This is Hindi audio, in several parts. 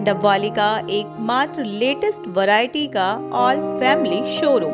डबवाली का एकमात्र लेटेस्ट वैरायटी का ऑल फैमिली शोरूम।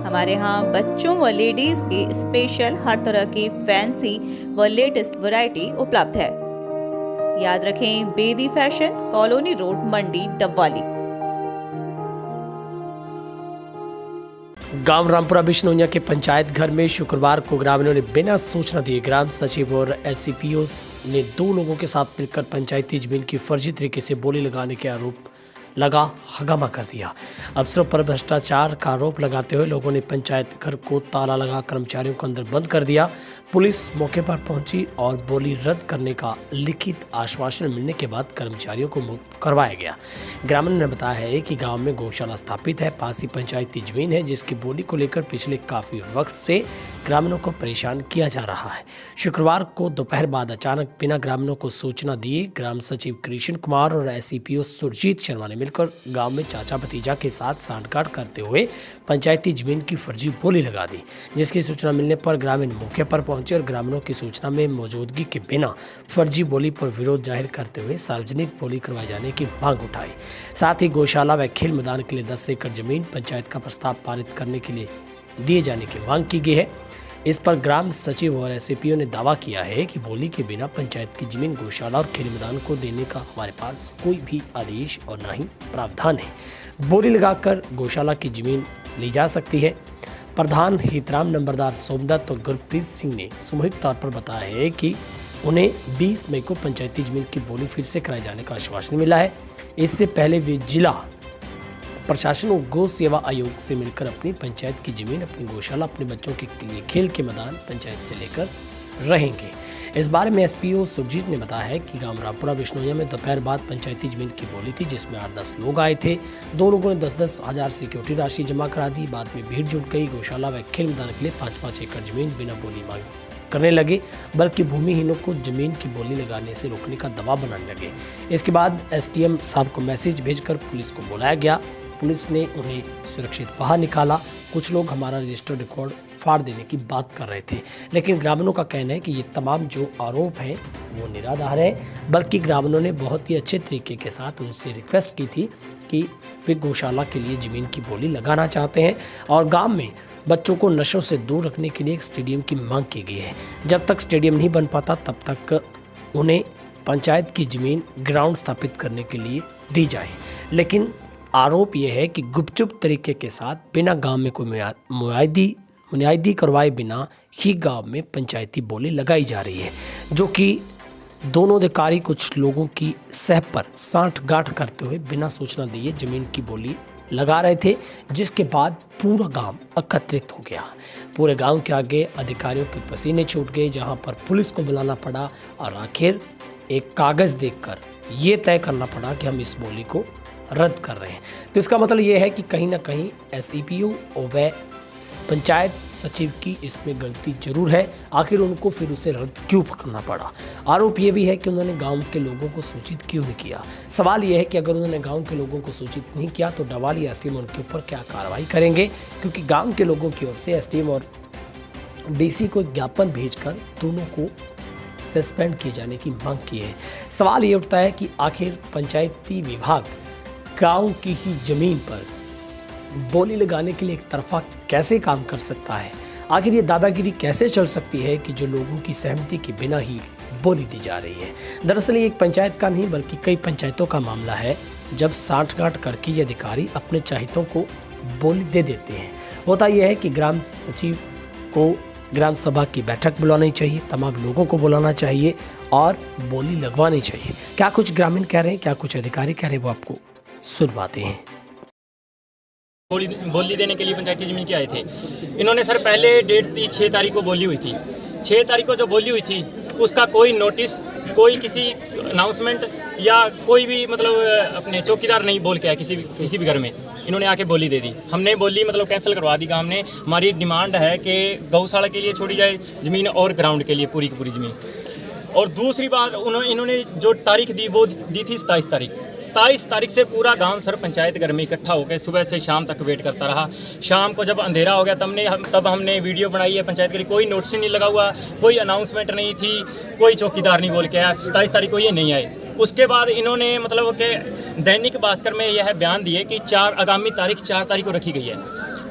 हमारे यहाँ बच्चों व लेडीज के स्पेशल हर तरह की फैंसी व लेटेस्ट वैरायटी उपलब्ध है। याद रखें, बेदी फैशन, कॉलोनी रोड, मंडी, डबवाली। गांव रामपुरा बिश्नोइया के पंचायत घर में शुक्रवार को ग्रामीणों ने बिना सूचना दिए ग्राम सचिव और एससीपीओ ने 2 लोगों के साथ मिलकर पंचायती जमीन की फर्जी तरीके से बोली लगाने के आरोप लगा हंगामा कर दिया। अफसरों पर भ्रष्टाचार का आरोप लगाते हुए लोगों ने पंचायत घर को ताला लगा कर्मचारियों को अंदर बंद कर दिया। पुलिस मौके पर पहुंची और बोली रद्द करने का लिखित आश्वासन मिलने के बाद कर्मचारियों को मुक्त करवाया गया। ग्रामीणों ने बताया है कि गांव में गौशाला स्थापित है, पास ही पंचायती जमीन है, जिसकी बोली को लेकर पिछले काफी वक्त से ग्रामीणों को परेशान किया जा रहा है। शुक्रवार को दोपहर बाद अचानक बिना ग्रामीणों को सूचना दिए ग्राम सचिव कृष्ण कुमार और एससीपीओ सुरजीत शर्मा ने मिलकर गांव में चाचा भतीजा के साथ सांठगांठ करते हुए पंचायती जमीन की फर्जी बोली लगा दी, जिसकी सूचना मिलने पर ग्रामीण मौके पर पहुंचे और ग्रामीणों की सूचना में मौजूदगी के बिना फर्जी बोली पर विरोध जाहिर करते हुए सार्वजनिक बोली करवाए जाने की मांग उठाई। साथ ही गौशाला व खेल मैदान के लिए 10 एकड़ जमीन पंचायत का प्रस्ताव पारित करने के लिए दिए जाने की मांग की गई है। इस पर ग्राम सचिव और एससीपीओ ने दावा किया है कि बोली के बिना पंचायत की जमीन गौशाला और खेल मैदान को देने का हमारे पास कोई भी आदेश और न ही प्रावधान है। बोली लगाकर गौशाला की जमीन ली जा सकती है। प्रधान हितराम, नंबरदार सोमदत्त और गुरप्रीत सिंह ने सामूहिक तौर पर बताया है कि उन्हें 20 मई को पंचायती जमीन की बोली फिर से कराए जाने का आश्वासन मिला है। इससे पहले वे जिला प्रशासन और गौ सेवा आयोग से मिलकर अपनी पंचायत की जमीन, अपनी गौशाला, अपने बच्चों के लिए खेल के मैदान पंचायत से लेकर रहेंगे। इस बारे में एसपीओ सुरजीत ने बताया है कि गांव रामपुरा बिश्नोइया में दोपहर बाद पंचायती जमीन की बोली थी, जिसमें 8-10 लोग आए थे। 2 लोगों ने 10-10 हज़ार सिक्योरिटी राशि जमा करा दी। बाद में भीड़ जुट गई। गौशाला व खेल मैदान के लिए 5-5 एकड़ जमीन बिना बोली मांग करने लगे, बल्कि भूमिहीनों को जमीन की बोली लगाने से रोकने का दबाव बनाने लगे। इसके बाद एसडीएम साहब को मैसेज भेजकर पुलिस को बुलाया गया। पुलिस ने उन्हें सुरक्षित बाहर निकाला। कुछ लोग हमारा रजिस्टर्ड रिकॉर्ड फाड़ देने की बात कर रहे थे, लेकिन ग्रामीणों का कहना है कि ये तमाम जो आरोप हैं वो निराधार है। बल्कि ग्रामीणों ने बहुत ही अच्छे तरीके के साथ उनसे रिक्वेस्ट की थी कि वे गौशाला के लिए ज़मीन की बोली लगाना चाहते हैं और गांव में बच्चों को नशों से दूर रखने के लिए एक स्टेडियम की मांग की गई है। जब तक स्टेडियम नहीं बन पाता तब तक उन्हें पंचायत की ज़मीन ग्राउंड स्थापित करने के लिए दी जाए। लेकिन आरोप यह है कि गुपचुप तरीके के साथ बिना गांव में कोई मुआयदी करवाए बिना ही गांव में पंचायती बोली लगाई जा रही है, जो कि दोनों अधिकारी कुछ लोगों की सह पर सांठगांठ करते हुए बिना सूचना दिए जमीन की बोली लगा रहे थे, जिसके बाद पूरा गांव एकत्रित हो गया। पूरे गांव के आगे अधिकारियों के पसीने छूट गए, जहां पर पुलिस को बुलाना पड़ा और आखिर एक कागज देखकर ये तय करना पड़ा कि हम इस बोली को रद्द कर रहे हैं। तो इसका मतलब ये है कि कहीं ना कहीं एसईपीओ व पंचायत सचिव की इसमें गलती जरूर है। आखिर उनको फिर उसे रद्द क्यों करना पड़ा? आरोप ये भी है कि उन्होंने गांव के लोगों को सूचित क्यों नहीं किया। सवाल ये है कि अगर उन्होंने गांव के लोगों को सूचित नहीं किया तो डबवाली एसडीएम उनके ऊपर क्या कार्रवाई करेंगे, क्योंकि गाँव के लोगों की ओर से एसडीएम और डीसी को ज्ञापन भेजकर दोनों को सस्पेंड किए जाने की मांग की है। सवाल ये उठता है कि आखिर पंचायती विभाग गांव की ही जमीन पर बोली लगाने के लिए एक तरफा कैसे काम कर सकता है? आखिर ये दादागिरी कैसे चल सकती है कि जो लोगों की सहमति के बिना ही बोली दी जा रही है? दरअसल ये एक पंचायत का नहीं बल्कि कई पंचायतों का मामला है, जब सांठगांठ करके ये अधिकारी अपने चाहितों को बोली दे देते हैं। होता यह है कि ग्राम सचिव को ग्राम सभा की बैठक बुलानी चाहिए, तमाम लोगों को बुलाना चाहिए और बोली लगवानी चाहिए। क्या कुछ ग्रामीण कह रहे हैं, क्या कुछ अधिकारी कह रहे हैं, वो आपको सुनवाते हैं। बोली देने के लिए पंचायती जमीन के आए थे इन्होंने। सर पहले डेट थी 6 तारीख को बोली हुई थी। 6 तारीख को जो बोली हुई थी उसका कोई नोटिस, कोई किसी अनाउंसमेंट या कोई भी मतलब अपने चौकीदार नहीं बोल के आया किसी भी घर में। इन्होंने आके बोली दे दी। हमने बोली मतलब कैंसिल करवा दी। गांव ने हमारी डिमांड है कि गौशाला के लिए छोड़ी जाए ज़मीन और ग्राउंड के लिए पूरी की पूरी ज़मीन। और दूसरी बात इन्होंने जो तारीख दी वो दी थी 27 तारीख। 27 तारीख से पूरा गांव सर पंचायत घर में इकट्ठा होकर सुबह से शाम तक वेट करता रहा। शाम को जब अंधेरा हो गया तब हमने वीडियो बनाई है पंचायत के लिए। कोई नोटिस नहीं लगा हुआ, कोई अनाउंसमेंट नहीं थी, कोई चौकीदार नहीं बोल के आया। 27 तारीख को ये नहीं आए। उसके बाद इन्होंने मतलब कि दैनिक भास्कर में यह बयान दिए कि आगामी तारीख 4 तारीख को रखी गई है।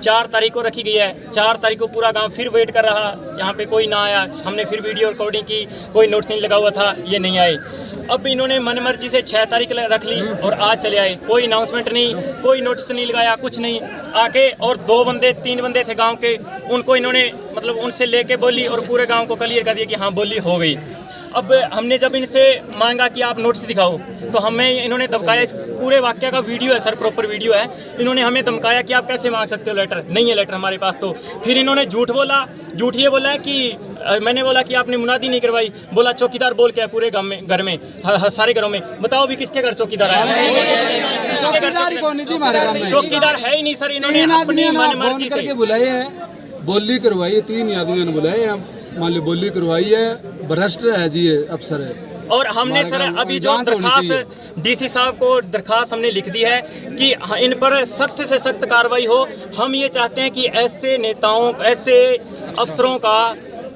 4 तारीख को रखी गई है। 4 तारीख को पूरा गांव फिर वेट कर रहा, यहाँ पे कोई ना आया। हमने फिर वीडियो रिकॉर्डिंग की, कोई नोटिस नहीं लगा हुआ था, ये नहीं आए। अब इन्होंने मनमर्जी से 6 तारीख रख ली और आज चले आए। कोई अनाउंसमेंट नहीं, कोई नोटिस नहीं लगाया, कुछ नहीं। आके और 3 बंदे थे गांव के, उनको इन्होंने मतलब उनसे लेके बोली और पूरे गांव को क्लियर कर दिया कि हाँ बोली हो गई। अब हमने जब इनसे मांगा कि आप नोटिस दिखाओ तो हमें इन्होंने धमकाया। इस पूरे वाक्य का वीडियो है सर, प्रॉपर वीडियो है। इन्होंने हमें धमकाया कि आप कैसे मांग सकते हो लेटर, नहीं है लेटर हमारे पास। तो फिर इन्होंने झूठ ये बोला है कि मैंने बोला कि आपने मुनादी नहीं करवाई। बोला चौकीदार बोल के है पूरे घर में सारे घरों में। बताओ भी किसके घर चौकीदार है? चौकीदार है ही नहीं सर। इन्होंने अपनी मनमर्जी से बुलाए हैं, बोली करवाई है। 3 आदमियों ने बुलाए हैं, मान ली बोली करवाई है। भ्रष्ट है जी, ये अफसर है। और हमने सर अभी जो दरखास्त डीसी साहब को दरखास्त हमने लिख दी है कि इन पर सख्त से सख्त कार्रवाई हो। हम ये चाहते हैं कि ऐसे नेताओं, ऐसे अफसरों का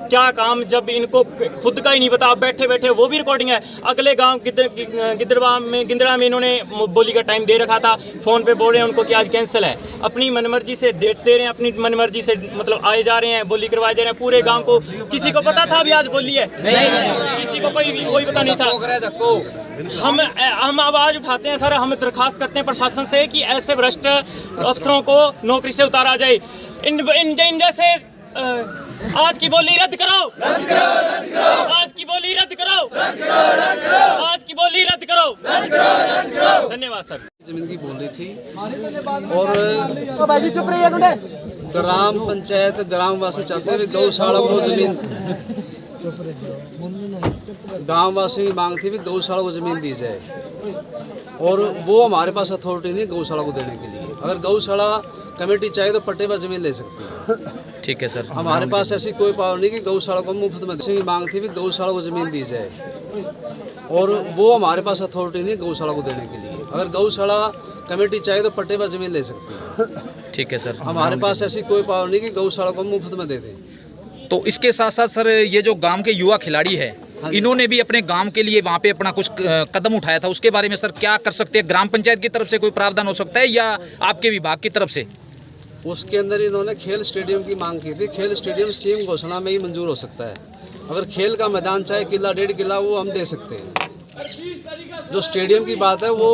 क्या काम जब इनको खुद का ही नहीं पता। बैठे बैठे वो भी रिकॉर्डिंग है। अगले गांव गिद्दरा में इन्होंने बोली का टाइम दे रखा था, फ़ोन पे बोल रहे हैं उनको कि आज कैंसिल है। अपनी मनमर्जी से डेट दे रहे हैं, अपनी मनमर्जी से मतलब आए जा रहे हैं, बोली करवाए दे रहे हैं पूरे गांव को। किसी को पता था अभी आज बोली है? नहीं, किसी को कोई पता नहीं था। हम आवाज़ उठाते हैं सर, हम दरखास्त करते हैं प्रशासन से कि ऐसे भ्रष्ट अफसरों को नौकरी से उतारा जाए। इन जैसे आज की बोली रद्द कराओ, आज की बोली रद्द कराओ, आज की बोली रद्द कराओ। धन्यवाद सर। जमीन की बोली थी और ग्राम पंचायत ग्रामवासी चाहते हैं गौशाला को जमीन, गांववासी की मांग थी भी गौशाला को जमीन दी जाए। और वो हमारे पास अथॉरिटी नहीं गौशाला को देने के लिए। अगर गौशाला कमेटी चाहिए तो पट्टे पर जमीन ले सकती है। ठीक है सर। हमारे पास ऐसी कोई पावर नहीं कि गौशाला को मुफ्त में की मांग थी भी गौशाला को जमीन दी जाए। और वो हमारे पास अथॉरिटी नहीं गौशाला को देने के लिए। अगर गौशाला कमेटी चाहिए तो पट्टे पर जमीन ले सकती है। ठीक है सर। हमारे पास ऐसी कोई पावर नहीं कि गौशाला को मुफ्त में दे दें। तो इसके साथ साथ सर ये जो गांव के युवा खिलाड़ी है, इन्होंने भी अपने गांव के लिए वहाँ पे अपना कुछ कदम उठाया था, उसके बारे में सर क्या कर सकते हैं? ग्राम पंचायत की तरफ से कोई प्रावधान हो सकता है या आपके विभाग की तरफ से? उसके अंदर इन्होंने खेल स्टेडियम की मांग की थी। खेल स्टेडियम सीएम घोषणा में ही मंजूर हो सकता है। अगर खेल का मैदान चाहे किला 1.5 किला वो हम दे सकते हैं। जो स्टेडियम की बात है वो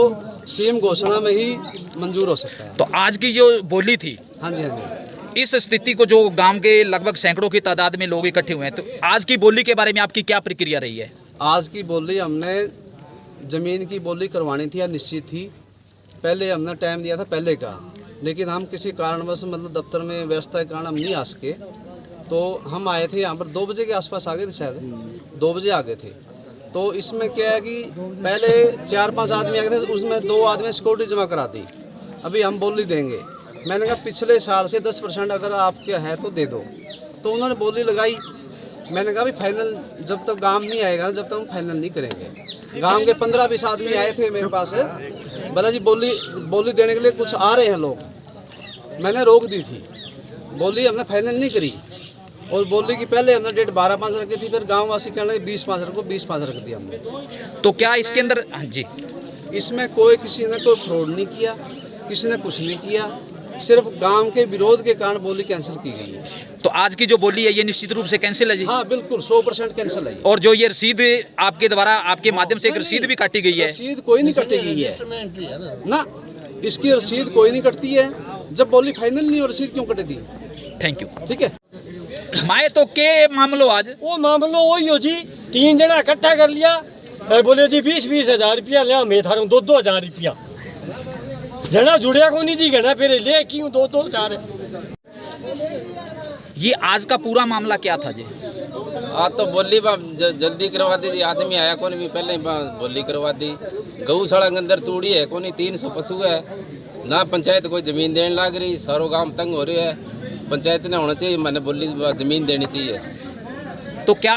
सीएम घोषणा में ही मंजूर हो सकता है। तो आज की जो बोली थी, हाँ जी, हाँ जी, इस स्थिति को जो गांव के लगभग सैकड़ों की तादाद में लोग इकट्ठे हुए हैं, तो आज की बोली के बारे में आपकी क्या प्रतिक्रिया रही है? आज की बोली हमने ज़मीन की बोली करवानी थी या निश्चित थी। पहले हमने टाइम दिया था पहले का, लेकिन हम किसी कारणवश मतलब दफ्तर में व्यवस्था के कारण हम नहीं आ सके। तो हम आए थे यहाँ पर 2 बजे के आसपास आ गए थे, शायद 2 बजे आ गए थे। तो इसमें क्या है कि पहले 4-5 आदमी आ गए थे, उसमें 2 आदमी सिक्योरिटी जमा करा दी। अभी हम बोली देंगे। मैंने कहा पिछले साल से 10% अगर आपके है तो दे दो। तो उन्होंने बोली लगाई। मैंने कहा भी फाइनल जब तक गांव नहीं आएगा, जब तक हम फाइनल नहीं करेंगे। गांव के 15-20 आदमी आए थे मेरे पास, बोला जी बोली देने के लिए कुछ आ रहे हैं लोग। मैंने रोक दी थी, बोली हमने फाइनल नहीं करी। और बोली कि पहले हमने डेट 12/5 रखी थी, फिर गांववासी कहने लगे 20/5 रखो, 20/5 रख दिया हमने। तो क्या इसके अंदर, हाँ जी, इसमें किसी ने कोई फ्रॉड नहीं किया, किसी ने कुछ नहीं किया, सिर्फ गांव के विरोध के कारण बोली कैंसिल की गई है। तो आज की जो बोली है ये निश्चित रूप से कैंसिल है जी? हाँ बिल्कुल 100% कैंसिल है। और जो ये रसीद आपके द्वारा, आपके माध्यम से एक रसीद भी काटी गई है? रसीद कोई नहीं कटी गई है ना, इसकी रसीद कोई नहीं कटती है। जब बोली फाइनल नहीं हो रसीद क्यों कटे दी? Thank you. ठीक है। माए तो के मामलो आज वो मामलो वही हो जी, 3 जना इकट्ठा कर लिया, बोले जी 20-20 हज़ार रुपया लिया, मैं थारू 2-2 हज़ार रुपया जना जुड़िया को नहीं जी, घना फिर ले क्यों 2-2 हज़ार। ये आज का पूरा मामला क्या था जी? आज तो बोली जल्दी करवा दी जी, आदमी आया कौन भी पहले ही बोली करवा दी। गौशाला के अंदर तूड़ी है कोनी, 300 पशु है ना, पंचायत कोई जमीन देने लग रही, सारो गांव तंग हो रही है। पंचायत ने होना चाहिए, मैंने बोली जमीन देनी चाहिए। तो क्या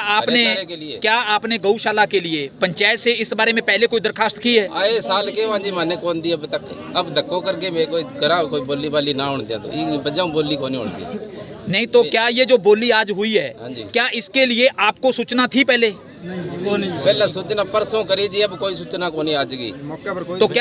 आपने गौशाला के लिए पंचायत से इस बारे में पहले कोई दरखास्त की है? आए साल के वहाँ जी मैंने कौन दी अब तक। अब धक्को करके मैं कोई करा कोई बोली वाली ना होने दिया, तो ये बजाऊँ बोली को नहीं होने दी। नहीं तो क्या ये जो बोली आज हुई है, हाँ जी, क्या इसके लिए आपको सूचना थी पहले? पहले सूचना परसों करी जी, अब कोई सूचना को नहीं आज की। तो क्या